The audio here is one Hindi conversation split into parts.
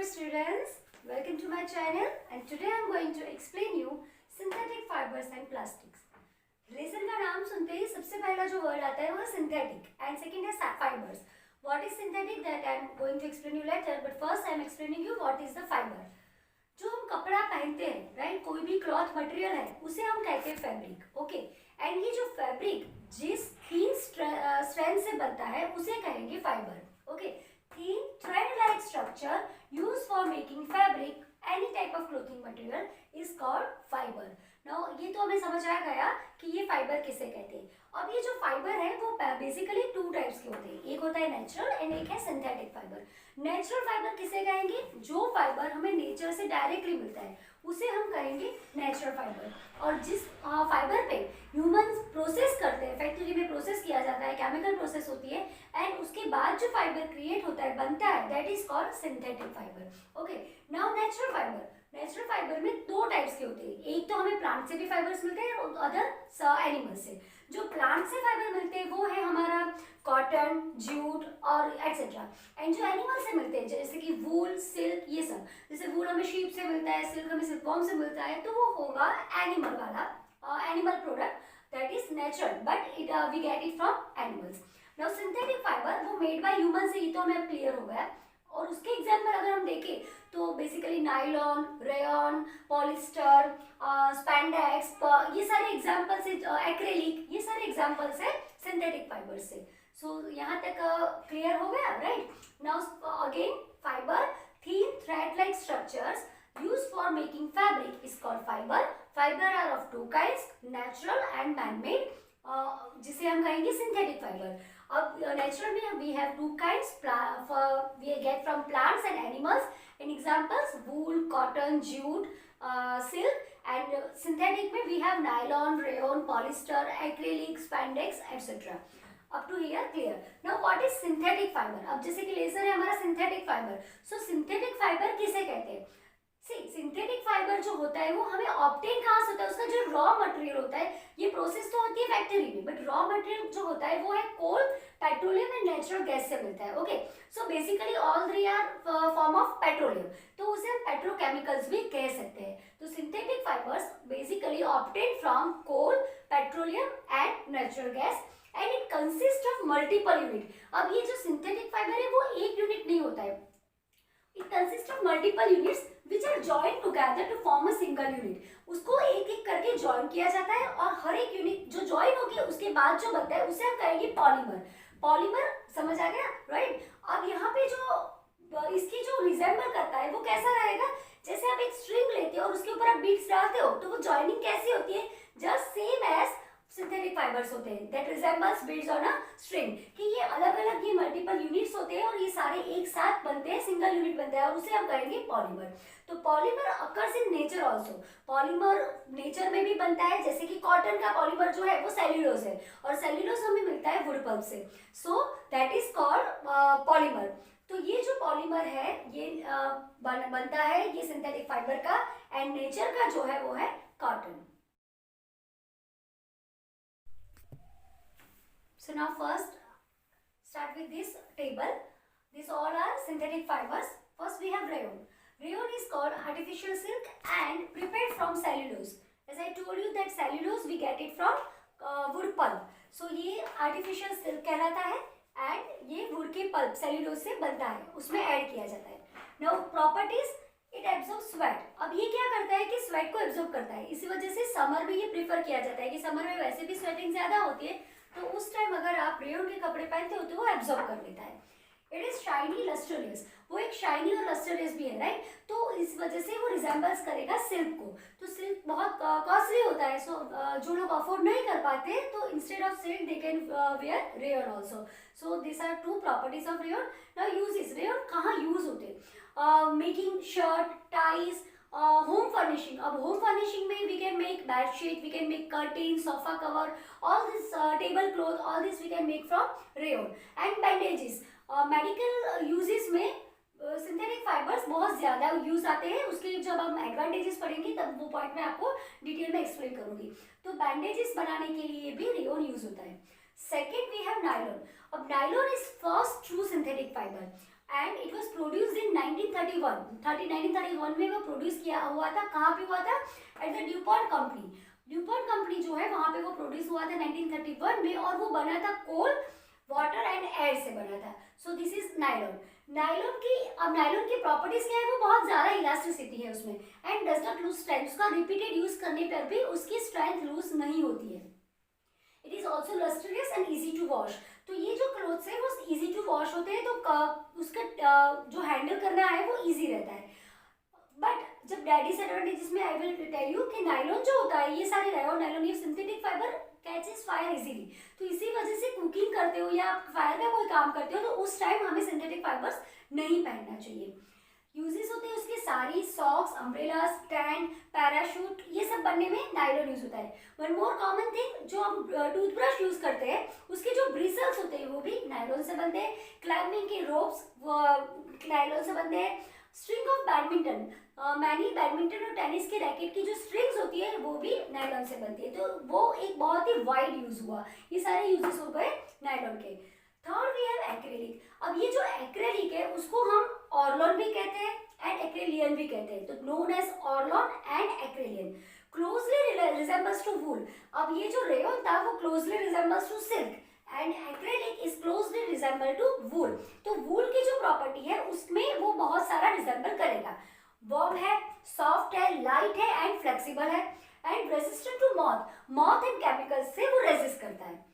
dear students, welcome to my channel and today I am going to explain you synthetic fibers and plastics. Rayon का नाम सुनते ही सबसे पहला जो वर्ड आता है वो सिंथेटिक एंड सेकंड है fibres. What is synthetic that I am going to explain you later, but first I am explaining you what is the fibre. जो हम कपड़ा पहनते हैं, राइट, कोई भी क्लॉथ मटेरियल है उसे हम कहते हैं फैब्रिक. ओके, एंड ये जो फैब्रिक जिस थीन स्ट्रैंड से बनता है उसे कहेंगे fibre. Okay, thin thread-like structure used for making fabric, any type of clothing material, is called fiber. Now ये तो हमें समझ आ गया कि ये फाइबर किसे कहते हैं. अब ये जो फाइबर है वो बेसिकली टू टाइप्स के होते हैं. एक होता है नेचुरल एंड एक है सिंथेटिक फाइबर. नेचुरल फाइबर किसे कहेंगे? जो फाइबर हमें नेचर से डायरेक्टली मिलता है उसे हम कहेंगे नेचुरल फाइबर. और जिस फाइबर पे ह्यूमंस प्रोसेस करते हैं, फैक्ट्री में प्रोसेस किया जाता है, केमिकल प्रोसेस होती है एंड उसके बाद जो फाइबर क्रिएट होता है, बनता है, that is called synthetic fibre. Okay, now natural fibre. Natural fibre में दो टाइप्स के होते हैं. एक तो हमें प्लांट से भी फाइबर्स मिलते हैं और अदर एनिमल से. जो प्लांट से फाइबर मिलते हैं वो है हमारा कॉटन, जूट और एक्सेट्रा. एंड जो एनिमल से मिलते हैं जैसे कि वूल, सिल्क, ये सब. जैसे वूल हमें शीप से मिलता है, सिल्क हमें सिल्कवॉर्म से मिलता है, तो वो होगा एनिमल वाला animal product, that is natural, but we get it from animals. Now synthetic fibre वो मेड बाय ह्यूमन से, ये तो हमें क्लियर हो गया. और उसके एग्जाम्पल अगर हम देखें तो basically nylon, rayon, polyester, spandex, ये सारे एग्जाम्पल्स है, एक्रेलिक, ये सारे एग्जाम्पल्स है सिंथेटिक फाइबर से. सो यहाँ तक क्लियर हो गया, right. Now again, fibre, thin thread like structures used for making fabric is called fiber. Fiber are of two kinds, natural and man-made, जिसे हम कहेंगे synthetic fiber. अब नेचुरल में we have two kinds, we get from plants and animals. In examples, wool, cotton, jute, silk. And synthetic में we have nylon, rayon, polyester, acrylic, spandex, etc. Up to here clear. Now what is synthetic fiber? अब जैसे कि लेजर है हमारा synthetic fiber. So synthetic fiber किसे कहते हैं? सिंथेटिक फाइबर जो होता है वो हमें ऑब्टेन कहाँ से होता है? उसका जो रॉ मटेरियल होता है, ये प्रोसेस तो होती है फैक्ट्री में, बट रॉ मटेरियल जो होता है वो है coal, petroleum and natural gas से मिलता है. Okay, so basically all three are form of petroleum, तो उसे हम पेट्रोकेमिकल्स भी कह सकते हैं. तो synthetic fibres basically obtain from coal, petroleum and natural gas and it consist of multiple unit. अब ये जो सिंथेटिक फाइबर है वो एक यूनिट नहीं होता है, it consists of multiple units which are joined together to form a single unit. उसको एक एक करके ज्वाइन किया जाता है और हर एक यूनिट जो ज्वाइन होगी उसके बाद जो बनता है उसे हम कहेंगे पॉलीमर. पॉलीमर समझ आ गया, राइट. अब यहाँ पे जो इसकी जो रिजेंबल करता है वो कैसा रहेगा? जैसे आप एक स्ट्रिंग लेते हो और उसके ऊपर आप बीट्स डालते हो तो वो ज्वाइनिंग कैसी होती है? Just same as synthetic fibres होते हैं, that resembles beats on a string. कि ये अलग अलग ये मल्टीपल यूनिट्स होते हैं और ये सारे एक साथ बनते हैं, सिंगल यूनिट बनता है और उसे हम कहेंगे पॉलीमर. तो polymer occurs in nature also. Polymer nature में भी बनता है, जैसे कि कॉटन का पॉलीमर जो है वो सेल्यूलोज है और सेल्यूलोज हमें मिलता है वुड पल्प से. So that is called polymer. तो ये जो पॉलीमर है ये बनता है ये सिंथेटिक फाइबर का, एंड नेचर का जो है वो है cotton. So now first start with this table. These all are synthetic fibers. First we have rayon. Rayon is called artificial silk and prepared from cellulose. As I told you that cellulose we get it from wood pulp. So ये artificial silk कहलाता है and ये wood के pulp cellulose से बनता है, उसमें add किया जाता है. Now properties, it absorbs sweat. अब ये क्या करता है कि sweat को absorb करता है, इसी वजह से समर में ये प्रीफर किया जाता है कि समर में वैसे भी स्वेटिंग ज़्यादा होती है तो उस टाइम अगर आप रेयन के कपड़े पहनते हो तो वो एब्जॉर्ब कर लेता है. इट इज शाइनी लस्टरलेस, वो एक शाइनी और लस्टरलेस भी है, राइट. तो इस वजह से वो रिजेंबल्स करेगा सिल्क को. तो सिल्क बहुत कॉस्टली होता है, सो जो लोग अफोर्ड नहीं कर पाते तो instead of silk they can wear rayon also. So this are two properties of rayon. Now uses, rayon कहाँ यूज होते हैं? Making shirt, ties, home furnishing. अब होम फर्निशिंग में we can make bed sheet, we can make curtain, sofa cover, all this table cloth, all this we can make from rayon. And bandages, medical uses में सिंथेटिक फाइबर्स बहुत ज़्यादा यूज आते हैं. उसके जब हम एडवांटेजेस पढ़ेंगे तब वो पॉइंट में आपको डिटेल में एक्सप्लेन करूंगी. तो बैंडेजेस बनाने के लिए भी रेयन यूज होता है. Second we have nylon. अब nylon is first true synthetic fibre and it was produced in 1931 में वो प्रोड्यूस किया हुआ था। कहाँ पे हुआ था? At the Dupont company. DuPont company जो है वहाँ पे वो प्रोड्यूस हुआ था 1931 में, और वो बना था कोल, वाटर एंड एयर से बना था। So this is nylon. Nylon की प्रॉपर्टीज क्या है? वो बहुत ज्यादा इलास्टिसिटी है उसमें, and does not lose strength. उसका रिपीटेड यूज करने पर भी उसकी स्ट्रेंथ लूज नहीं होती है। It is also lustrous and easy to wash. तो ये जो क्लोथ्स है वो इजी टू वॉश होते हैं, तो उसका जो हैंडल करना है वो इजी रहता है। बट जब डिसएडवांटेजेस में आई विल टेल यू कि नायलॉन जो होता है, ये सारे रेयन नायलॉन, ये synthetic fibre catches fire easily. तो इसी वजह से कुकिंग करते हो या फायर का कोई काम करते हो तो उस टाइम हमें सिंथेटिक फाइबर्स नहीं पहनना चाहिए। यूजेस होते हैं उसके सारी, सॉक्स, अम्ब्रेला, स्टैंड, पैराशूट, ये सब बनने में नायलॉन यूज होता है। वन मोर कॉमन थिंग, जो हम टूथब्रश यूज करते हैं उसके जो ब्रिसल्स होते हैं वो भी नायलॉन से बनते हैं। क्लाइंबिंग के रोप्स नायलॉन से बनते हैं। String of badminton, many badminton और टेनिस के रैकेट की जो स्ट्रिंग्स होती है वो भी नायलॉन से बनती है। तो वो एक बहुत ही वाइड यूज हुआ। ये सारे यूजेस हो गए नायलॉन के। Third we have acrylic. अब ये जो एक्रेलिक है उसको हम ऑर्लॉन भी कहते हैं एंड एक्रेलियन भी कहते हैं। तो known as Orlon and Acrilan. Closely resembles to wool. अब ये जो रेयन था वो closely resembles to silk and acrylic is closely resemble to wool. तो वूल की जो प्रॉपर्टी है उसमें वो बहुत सारा रिजेंबल करेगा। वार्म है, सॉफ्ट है, लाइट है एंड फ्लेक्सिबल है, and resistant to moth and chemicals से वो रेजिस्ट करता है।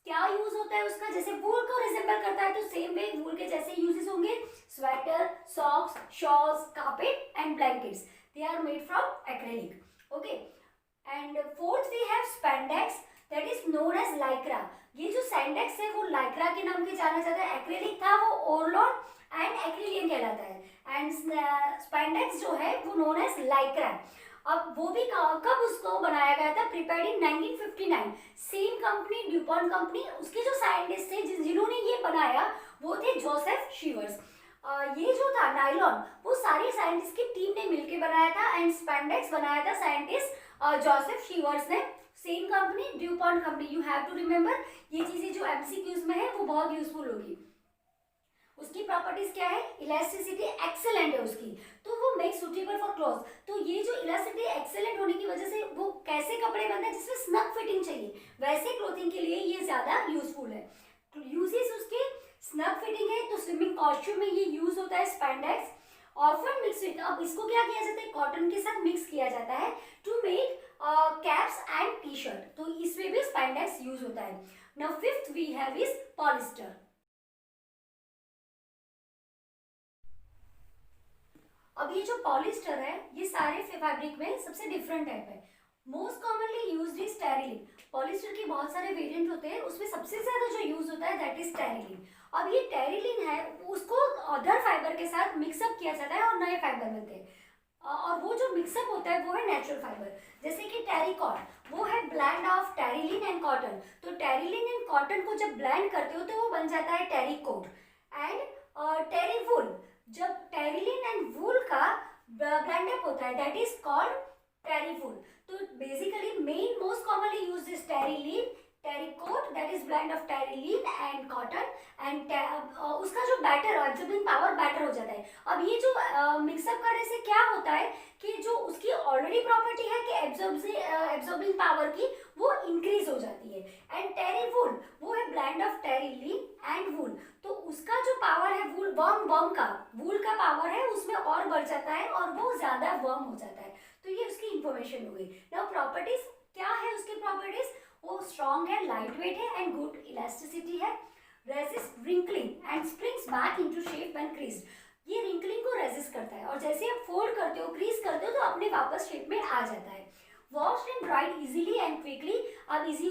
क्या यूज होता है उसका? जैसे वूल को रिजेंबल करता है तो सेम वे वूल के जैसे यूजेस होंगे। Sweater, socks, shawls, carpet and blankets, they are made from acrylic. Okay, and fourth we have spandex, that is known as Lycra. ये जो सैंडेक्स है वो लाइक्रा के नाम से जाना जाता है। एक्रेलिक था वो ओरलॉन एंड एक्रेलियन कहलाता है, एंड स्पैंडेक्स जो है वो नोन एज लाइक्रा। अब वो भी कब उसको बनाया गया था? Prepared in 1959। Same company, DuPont company, उसके जो साइंटिस्ट थे जिन्होंने ये बनाया वो थे जोसेफ शीवर्स। ये जो था नायलॉन वो सारी साइंटिस्ट की टीम ने मिलकर बनाया था, एंड स्पैंडेक्स बनाया था साइंटिस्ट जोसेफ शीवर्स ने। Same company, DuPont company. You have to remember, ये चीजें जो एमसीक्यूज में है वो बहुत यूजफुल होगी। उसकी प्रॉपर्टीज क्या है? इलास्टिसिटी एक्सेलेंट है उसकी, तो वो मेक सूटेबल फॉर क्लॉथ। तो ये जो इलास्टिसिटी एक्सेलेंट होने की वजह से वो कैसे कपड़े बनते हैं जिसमें स्नग फिटिंग चाहिए, वैसे क्लोथिंग के लिए ये ज्यादा यूजफुल है। यूजेस उसके स्नग फिटिंग है, तो स्विमिंग कॉस्ट्यूम में ये यूज होता है स्पैंडेक्स। ऑफन मिक्स विद, अब इसको क्या किया जाता है? कॉटन के साथ मिक्स किया जाता है to make caps and T shirt, तो इसमें भी स्पैंडेक्स यूज होता है। Now fifth we have is polyester. अब ये जो पॉलिस्टर है ये सारे फैब्रिक में सबसे डिफरेंट टाइप है। Most commonly used is Terylene. Polyester के बहुत सारे वेरिएंट होते हैं, उसमें सबसे ज्यादा जो यूज होता है दैट इज टेरिलिन। अब ये टेरिलिन है उसको अदर फाइबर के साथ मिक्सअप किया जाता है और नए फाइबर बनते हैं, और वो जो मिक्सअप होता है वो है नेचुरल फाइबर। जैसे कि टेरिकॉट, वो है blend of Terylene and cotton. तो टेरिलिन एंड कॉटन को जब ब्लेंड करते हो तो वो बन जाता है टेरिकोट। एंड टेरीवूल, जब टेरिलिन एंड वूल का ब्लेंडअप होता है दैट इज कॉल्ड टेरीवूल। तो basically main most commonly used is Terylene, Terycot, that is blend of Terylene and cotton, and उसका जो बैटर एब्जॉर्बिंग पावर बैटर हो जाता है। अब ये जो मिक्सअप करने से क्या होता है कि जो उसकी ऑलरेडी प्रॉपर्टी है कि एब्जॉर्बिंग पावर की, वो इंक्रीज हो जाती है। एंड टेरीवूल, वो है blend of Terylene and wool, तो उसका जो पावर है वूल का पावर है उसमें और बढ़ जाता है और वो ज्यादा वर्म हो जाता है। तो ये उसकी इंफॉर्मेशन हो गई। नाउ प्रॉपर्टीज क्या है उसकी प्रॉपर्टीज? वो स्ट्रॉन्ग है, लाइट वेट है एंड गुड इलास्टिसिटी है, resist wrinkling and springs back into shape when creased. ये रिंकलिंग को रेजिस्ट करता है और जैसे आप फोल्ड करते हो, क्रीज करते हो तो अपने वापस शेप में आ जाता है। Washed and dried easily and quickly, आप इजीली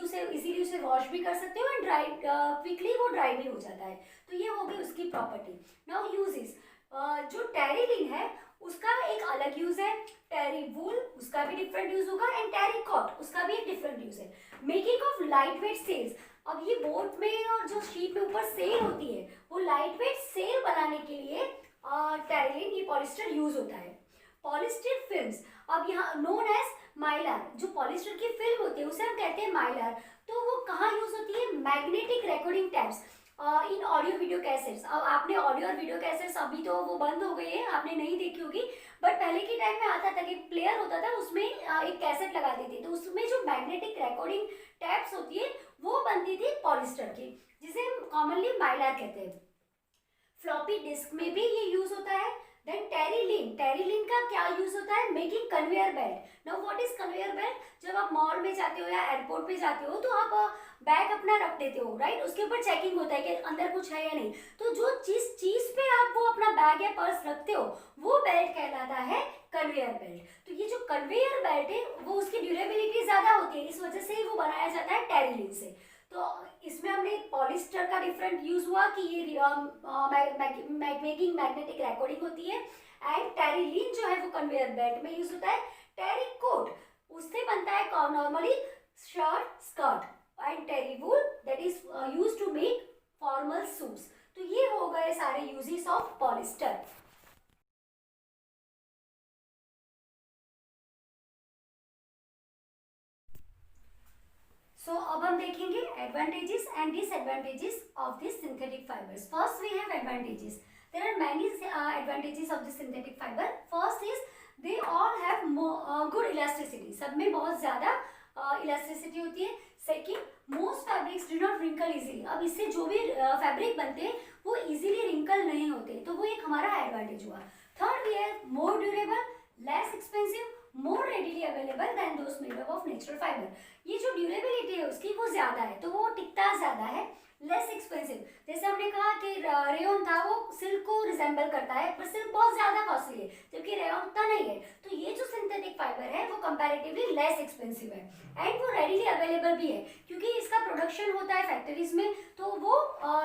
उसे वॉश भी कर सकते हो एंड ड्राइड क्विकली वो ड्राई भी हो जाता है। तो ये हो गई उसकी प्रॉपर्टी। नाउ यूजेस, जो टेरिलिन है उसका एक अलग यूज है, टेरीवूल उसका भी डिफरेंट यूज होगा, एंड टेरिकॉट उसका भी एक डिफरेंट यूज है। Making of light weight sails, अब ये बोट में और जो शीप में ऊपर सेल होती है वो लाइट वेट सेल बनाने के लिए टेरिलिन, ये पॉलिस्टर यूज होता है। पॉलिस्टर फिल्म्स, अब यहाँ नोन एज माइलार, जो पॉलिस्टर की फिल्म होती है उसे हम कहते हैं माइलार। तो वो कहाँ यूज होती है? Magnetic recording taps. इन ऑडियो वीडियो कैसेट्स। अब आपने ऑडियो और वीडियो कैसेट्स अभी तो वो बंद हो गई है, आपने नहीं देखी होगी, बट पहले के टाइम में आता था कि प्लेयर होता था, उसमें एक कैसेट लगा दी थी, तो उसमें जो मैग्नेटिक रिकॉर्डिंग टैप्स होती है वो बनती थी पॉलिस्टर की, जिसे हम कॉमनली माइलार कहते हैं। फ्लॉपी डिस्क में भी ये यूज होता है। देन टेरिलीन, टेरिलीन का क्या यूज होता है? Making conveyor belt. Now what is conveyor belt? जब आप मॉल में जाते हो या एयरपोर्ट पे जाते हो तो आप बैग अपना रख देते हो, राइट? उसके ऊपर चेकिंग होता है कि अंदर कुछ है या नहीं, तो जो चीज पे आप वो अपना बैग या पर्स रखते हो वो बेल्ट कहलाता है कन्वेयर बेल्ट। तो ये जो कन्वेयर बेल्ट है वो उसकी ड्यूरेबिलिटी ज्यादा होती है, इस वजह से ही वो बनाया जाता है टेरिलीन से। तो इसमें हमने पॉलिस्टर का डिफरेंट यूज हुआ कि ये मेकिंग मैग्नेटिक रिकॉर्डिंग होती है, एंड टेरिलीन जो है वो कन्वेयर बेल्ट में यूज होता है। टेरिकोट उससे बनता है normally shirt, skirt, and terrywool that is used to make formal shoes. तो ये हो गए सारे यूजेस ऑफ पॉलिस्टर। सो अब हम देखेंगे advantages and disadvantages of this synthetic fibres. First we have advantages. There are many advantages of this synthetic fibre. First is they all have good elasticity, सब में बहुत ज्यादा इलास्टिसिटी होती है। Second, most fabrics do not wrinkle easily. अब इससे जो भी फैब्रिक बनते हैं वो इजीली रिंकल नहीं होते, तो वो एक हमारा एडवांटेज हुआ। Third we have more durable, less expensive, more readily available than those made up of natural fibre. ये जो ड्यूरेबिलिटी है उसकी वो ज्यादा है, तो वो टिकता ज्यादा है। लेस एक्सपेंसिव, जैसे हमने कहा कि रेयन था वो सिल्क को रिजेंबल करता है, पर सिल्क बहुत ज्यादा कॉस्टली है जबकि रेयन उतना नहीं है। तो ये जो सिंथेटिक फाइबर है वो कंपैरेटिवली लेस एक्सपेंसिव है, एंड वो रेडिली अवेलेबल भी है क्योंकि इसका प्रोडक्शन होता है फैक्ट्रीज में, तो वो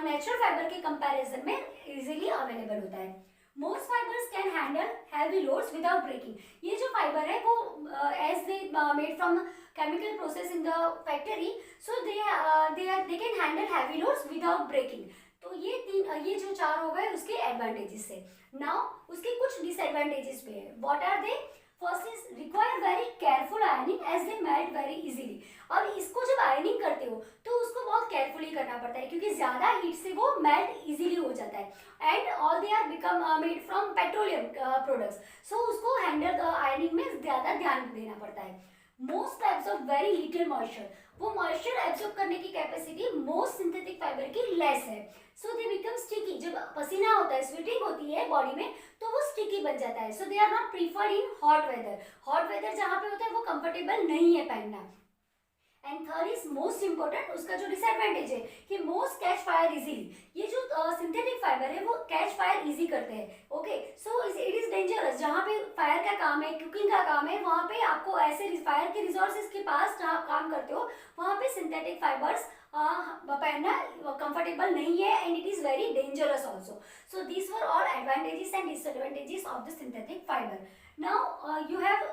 नेचुरल फाइबर के कंपैरिजन में इजीली अवेलेबल होता है। Most fibers can handle heavy loads without breaking. ये जो फाइबर है वो as they made from chemical process in the factory, so they can handle heavy loads without breaking. तो ये जो चार हो गए उसके एडवांटेजेस से। नाउ उसके कुछ डिसएडवांटेजेस भी है। What are they? First is require very careful ironing as they melt very easily. अब इसको जब आयनिंग करते हो तो उसको बहुत केयरफुली करना पड़ता है क्योंकि ज्यादा हीट से वो मेल्ट इजीली हो जाता है, and all they are become made from petroleum products, so उसको हैंडल आयनिंग में ज्यादा ध्यान देना पड़ता है। Most absorb very little moisture, वो मॉइस्चर एब्सॉर्ब करने की कैपेसिटी मोस्ट सिंथेटिक फाइबर की लेस है, सो दे बिकम स्टिकी। जब पसीना होता है, स्वेटिंग होती है बॉडी में, तो वो स्टिकी बन जाता है। So they are not preferred in hot weather. Hot weather जहाँ पे होता है वो कंफर्टेबल नहीं है पहनना। And third is most important, उसका जो डिसएडवांटेज है कि मोस्ट कैच फायर इजीली। ये जो सिंथेटिक फाइबर है वो कैच फायर इजी करते हैं। Okay, so it is dangerous. जहाँ पे फायर का काम है, कुकिंग का काम है, वहाँ पे आपको ऐसे फायर के रिसोर्सेज के पास जहाँ काम करते हो वहाँ पे सिंथेटिक फाइबर्स पहनना कंफर्टेबल नहीं है, and it is very dangerous also. So these were all advantages and disadvantages of the synthetic fibre. Now you have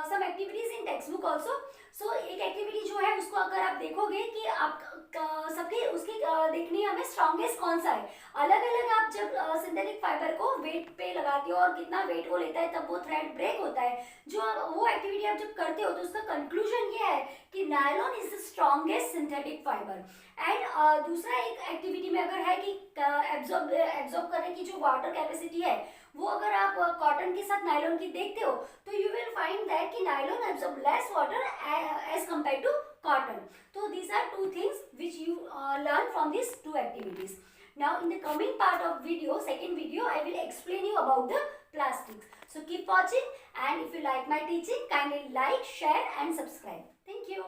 some activities in textbook also. So एक एक्टिविटी जो है उसको अगर आप देखोगे कि आप सबके उसकी देखनी है हमें स्ट्रॉन्गेस्ट कौन सा है। अलग अलग आप जब सिंथेटिक फाइबर को वेट पे लगाते हो और कितना वेट वो लेता है तब वो थ्रेड ब्रेक होता है, जो वो एक्टिविटी आप जब करते हो तो उसका कंक्लूजन ये है कि nylon is the strongest synthetic fibre. And दूसरा एक एक्टिविटी में अगर है कि एब्जॉर्ब करने की जो वाटर कैपेसिटी है वो अगर आप कॉटन के साथ नायलॉन की देखते हो तो यू विल फाइंड दैट कि nylon absorb less water as compare to cotton. So these are two things which you learn from these two activities. Now in the coming part of video, second video, I will explain you about the plastics. So keep watching, and if you like my teaching, kindly like, share and subscribe. Thank you.